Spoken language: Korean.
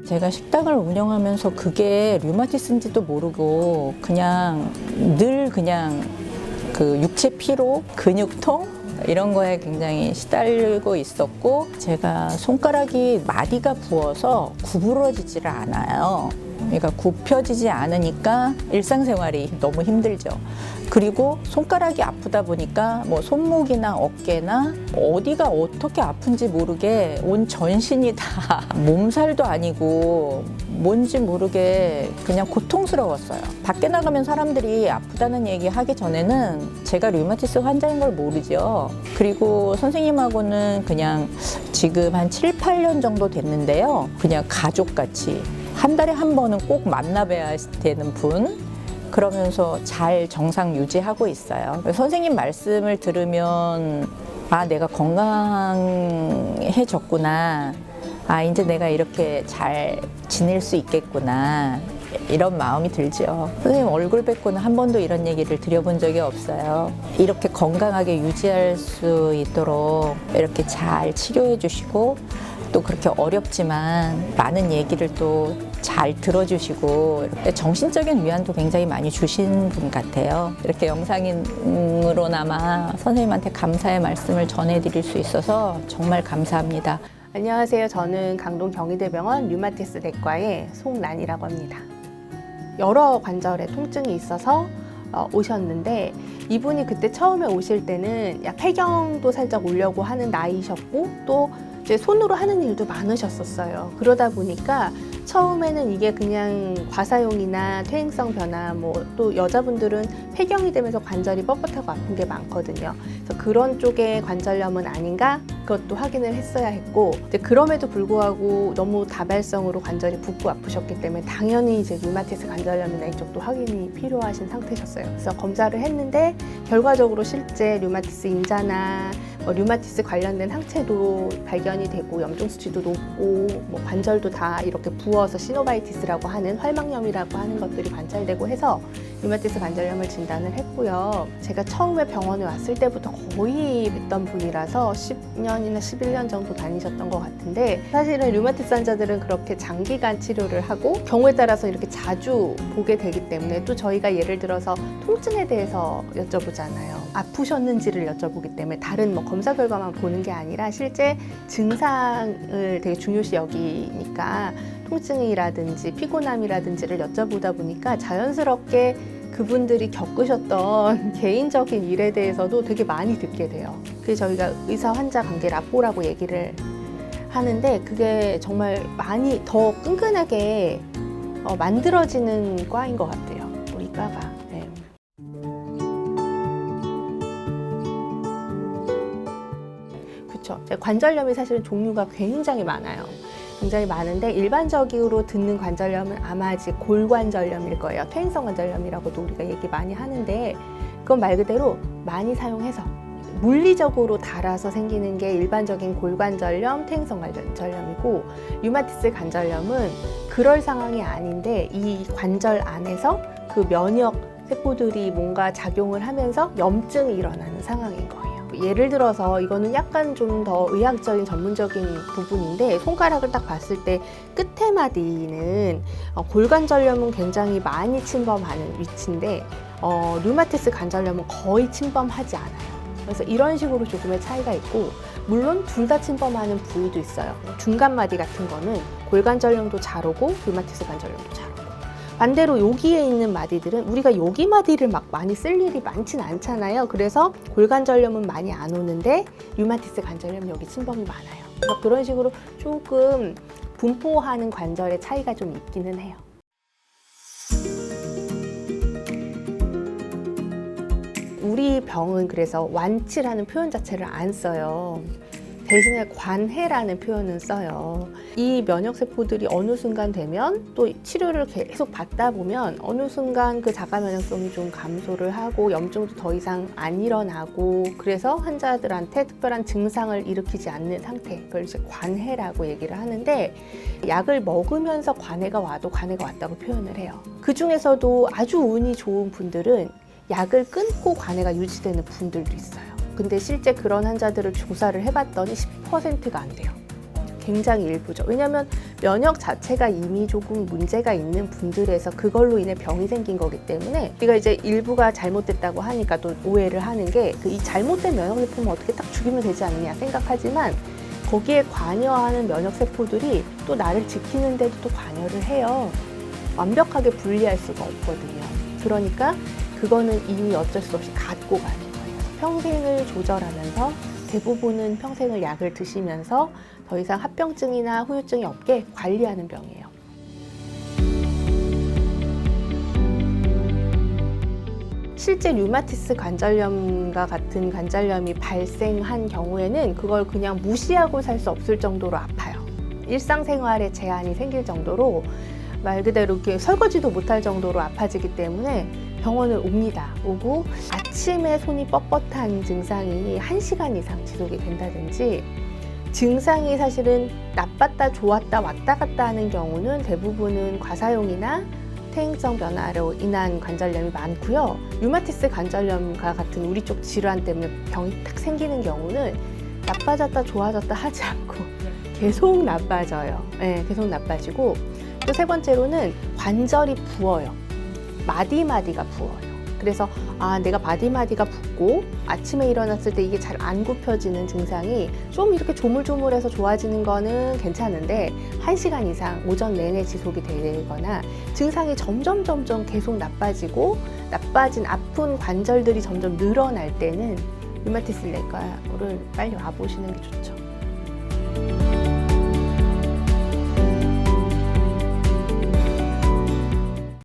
제가 식당을 운영하면서 그게 류마티스인지도 모르고 그냥 늘 그 육체 피로, 근육통 이런 거에 굉장히 시달리고 있었고, 제가 손가락이 마디가 부어서 구부러지지를 않아요. 그러니까 굽혀지지 않으니까 일상생활이 너무 힘들죠. 그리고 손가락이 아프다 보니까 뭐 손목이나 어깨나 어디가 어떻게 아픈지 모르게 온 전신이 다 몸살도 아니고 뭔지 모르게 그냥 고통스러웠어요. 밖에 나가면 사람들이 아프다는 얘기 하기 전에는 제가 류마티스 환자인 걸 모르죠. 그리고 선생님하고는 그냥 지금 한 7, 8년 정도 됐는데요. 그냥 가족같이 한 달에 한 번은 꼭 만나봐야 되는 분, 그러면서 잘 정상 유지하고 있어요. 선생님 말씀을 들으면 아, 내가 건강해졌구나. 아, 이제 내가 이렇게 잘 지낼 수 있겠구나. 이런 마음이 들죠. 선생님 얼굴 뵙고는 한 번도 이런 얘기를 드려본 적이 없어요. 이렇게 건강하게 유지할 수 있도록 이렇게 잘 치료해 주시고, 또 그렇게 어렵지만 많은 얘기를 또 잘 들어주시고, 이렇게 정신적인 위안도 굉장히 많이 주신 분 같아요. 이렇게 영상으로나마 선생님한테 감사의 말씀을 전해드릴 수 있어서 정말 감사합니다. 안녕하세요. 저는 강동 경희대병원 류마티스 내과의 송란이라고 합니다. 여러 관절에 통증이 있어서 오셨는데, 이분이 그때 처음에 오실 때는 폐경도 살짝 오려고 하는 나이셨고, 또 이제 손으로 하는 일도 많으셨었어요. 그러다 보니까 처음에는 이게 그냥 과사용이나 퇴행성 변화, 또 여자분들은 폐경이 되면서 관절이 뻣뻣하고 아픈 게 많거든요. 그래서 그런 쪽의 관절염은 아닌가? 그것도 확인을 했어야 했고, 이제 그럼에도 불구하고 너무 다발성으로 관절이 붓고 아프셨기 때문에 당연히 이제 류마티스 관절염이나 이쪽도 확인이 필요하신 상태셨어요. 그래서 검사를 했는데 결과적으로 실제 류마티스 인자나 류마티스 관련된 항체도 발견이 되고, 염증 수치도 높고, 관절도 다 이렇게 부어서 시노바이티스라고 하는 활막염이라고 하는 것들이 관찰되고 해서 류마티스 관절염을 진단을 했고요. 제가 처음에 병원에 왔을 때부터 거의 뵀던 분이라서 10년이나 11년 정도 다니셨던 것 같은데, 사실은 류마티스 환자들은 그렇게 장기간 치료를 하고 경우에 따라서 이렇게 자주 보게 되기 때문에, 또 저희가 예를 들어서 통증에 대해서 여쭤보잖아요. 아프셨는지를 여쭤보기 때문에 다른 검사 결과만 보는 게 아니라 실제 증상을 되게 중요시 여기니까 통증이라든지 피곤함이라든지를 여쭤보다 보니까 자연스럽게 그분들이 겪으셨던 개인적인 일에 대해서도 되게 많이 듣게 돼요. 그래서 저희가 의사 환자 관계 라포라고 얘기를 하는데, 그게 정말 많이 더 끈끈하게 만들어지는 과인 것 같아요, 우리 과가. 네. 그렇죠. 관절염이 사실은 종류가 굉장히 많아요. 굉장히 많은데, 일반적으로 듣는 관절염은 아마 아직 골관절염일 거예요. 퇴행성 관절염이라고도 우리가 얘기 많이 하는데, 그건 말 그대로 많이 사용해서 물리적으로 닳아서 생기는 게 일반적인 골관절염, 퇴행성 관절염이고, 류마티스 관절염은 그럴 상황이 아닌데 이 관절 안에서 그 면역 세포들이 뭔가 작용을 하면서 염증이 일어나는 상황인 거예요. 예를 들어서 이거는 약간 좀 더 의학적인 전문적인 부분인데, 손가락을 딱 봤을 때 끝에 마디는 골관절염은 굉장히 많이 침범하는 위치인데, 류마티스 관절염은 거의 침범하지 않아요. 그래서 이런 식으로 조금의 차이가 있고, 물론 둘 다 침범하는 부위도 있어요. 중간 마디 같은 거는 골관절염도 잘 오고 류마티스 관절염도 잘 오고, 반대로 여기에 있는 마디들은 우리가 여기 마디를 막 많이 쓸 일이 많진 않잖아요. 그래서 골관절염은 많이 안 오는데 류마티스 관절염 여기 침범이 많아요. 그래서 그런 식으로 조금 분포하는 관절의 차이가 좀 있기는 해요. 우리 병은 그래서 완치라는 표현 자체를 안 써요. 대신에 관해라는 표현은 써요. 이 면역세포들이 어느 순간 되면, 또 치료를 계속 받다 보면 어느 순간 그 자가 면역성이 좀 감소를 하고 염증도 더 이상 안 일어나고, 그래서 환자들한테 특별한 증상을 일으키지 않는 상태, 그걸 이제 관해라고 얘기를 하는데, 약을 먹으면서 관해가 와도 관해가 왔다고 표현을 해요. 그 중에서도 아주 운이 좋은 분들은 약을 끊고 관해가 유지되는 분들도 있어요. 근데 실제 그런 환자들을 조사를 해봤더니 10%가 안 돼요. 굉장히 일부죠. 왜냐하면 면역 자체가 이미 조금 문제가 있는 분들에서 그걸로 인해 병이 생긴 거기 때문에 우리가 이제 일부가 잘못됐다고 하니까 또 오해를 하는 게 이 잘못된 면역세포는 어떻게 딱 죽이면 되지 않느냐 생각하지만 거기에 관여하는 면역세포들이 또 나를 지키는데도 또 관여를 해요. 완벽하게 분리할 수가 없거든요. 그러니까 그거는 이미 어쩔 수 없이 갖고 가는 거예요. 평생을 조절하면서 대부분은 평생을 약을 드시면서 더 이상 합병증이나 후유증이 없게 관리하는 병이에요. 실제 류마티스 관절염과 같은 관절염이 발생한 경우에는 그걸 그냥 무시하고 살 수 없을 정도로 아파요. 일상생활에 제한이 생길 정도로 말 그대로 이렇게 설거지도 못할 정도로 아파지기 때문에 병원을 옵니다. 오고 아침에 손이 뻣뻣한 증상이 1시간 이상 지속이 된다든지 증상이 사실은 나빴다 좋았다 왔다 갔다 하는 경우는 대부분은 과사용이나 퇴행성 변화로 인한 관절염이 많고요. 류마티스 관절염과 같은 우리 쪽 질환 때문에 병이 딱 생기는 경우는 나빠졌다 좋아졌다 하지 않고 계속 나빠져요. 네, 계속 나빠지고 또 세 번째로는 관절이 부어요. 마디마디가 부어요. 그래서 내가 마디마디가 붓고 아침에 일어났을 때 이게 잘 안 굽혀지는 증상이 좀 이렇게 조물조물해서 좋아지는 거는 괜찮은데 1시간 이상 오전 내내 지속이 되거나 증상이 점점 계속 나빠지고 나빠진 아픈 관절들이 점점 늘어날 때는 류마티스 내과를 빨리 와보시는 게 좋죠.